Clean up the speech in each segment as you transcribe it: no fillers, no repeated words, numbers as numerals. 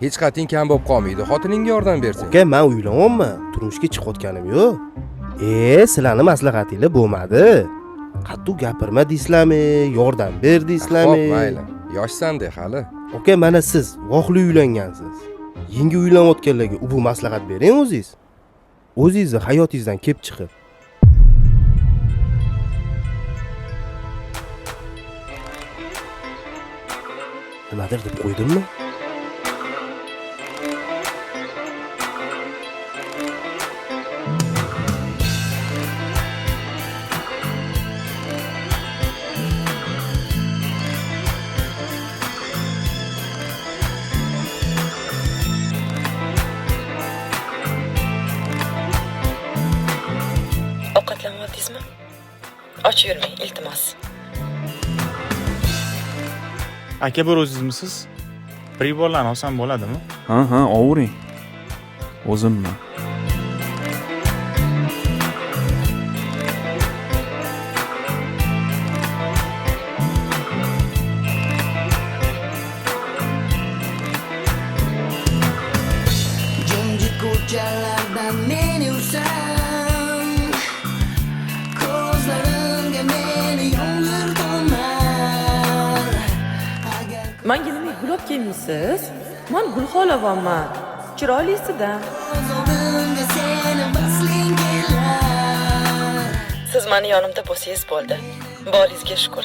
Hech qating kam bo'lib qolmaydi. Xotiningga yordam bersang. Aka, men uylanyapman. Turmushga chiqayotganim yo'q. Sizlarning maslahatinglar bo'lmadi. Qattiq gapirma deysizlarmi? Yordam ber deysizlarmi? Xo'p, mayli. Yoshsan-da hali. Aka, mana siz voqli uylangansiz. Yangi uylanayotganlarga bu maslahat bering o'zingiz. O'zingizni hayotingizdan kelib chiqib. Nimadir deb qo'ydimmi? Ovqatlanmadingizmi? Och yurmang, iltimos. Aka, bir o'zingizmisiz? Priborlarni olsam bo'ladimi? Ha, overing. O'zimman. Jimjit ko'chalardan meni ursam, ko'zlarimga meni yondirtonman. Menga nima gul olib kelmaysiz? Men gul xolavanman. Chiroylisiz-da. Ko'zlarimga seni basling kelar. Siz meni yonimda bo'lsangiz bo'ldi. Bolingizga shukr.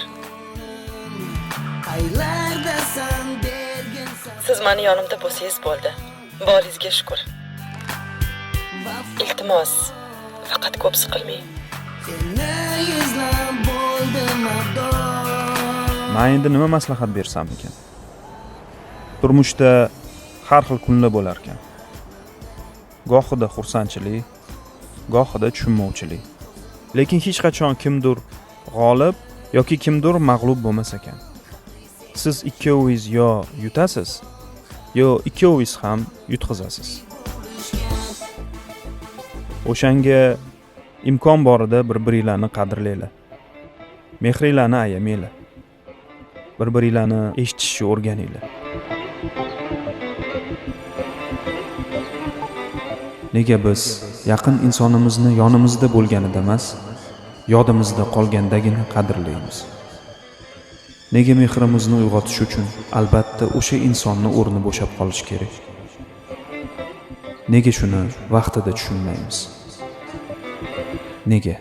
Aylardasan berginsan. Siz meni yonimda bo'lsangiz bo'ldi. Bolingizga shukr. Iltimos, faqat ko'p siqilmang. Seni izlab bo'ldim abdor. Men endi nima maslahat bersam ekan? Turmushda har xil kunlar bo'lar ekan. Gohida xursandchilik, gohida tushunmovchilik. Lekin hech qachon kimdir g'olib yoki kimdir mag'lub bo'lmas ekan. Siz ikkovingiz yo yutasiz, yo ikkovingiz ham yutqizasiz. O'shanga imkon borida bir-biringlarni qadrlaylar. Mehringlarni ayamanglar. Bir-biringlarni eshitishni o'rganinglar. Nega biz yaqin insonimizni yonimizda bo'lganida emas, yodimizda qolgandagina qadrlaymiz? Nega mehrimizni uyg'otish uchun albatta o'sha insonning o'rni bo'shab qolishi kerak? Nega shuni vaqtida tushunmaymiz? Nega?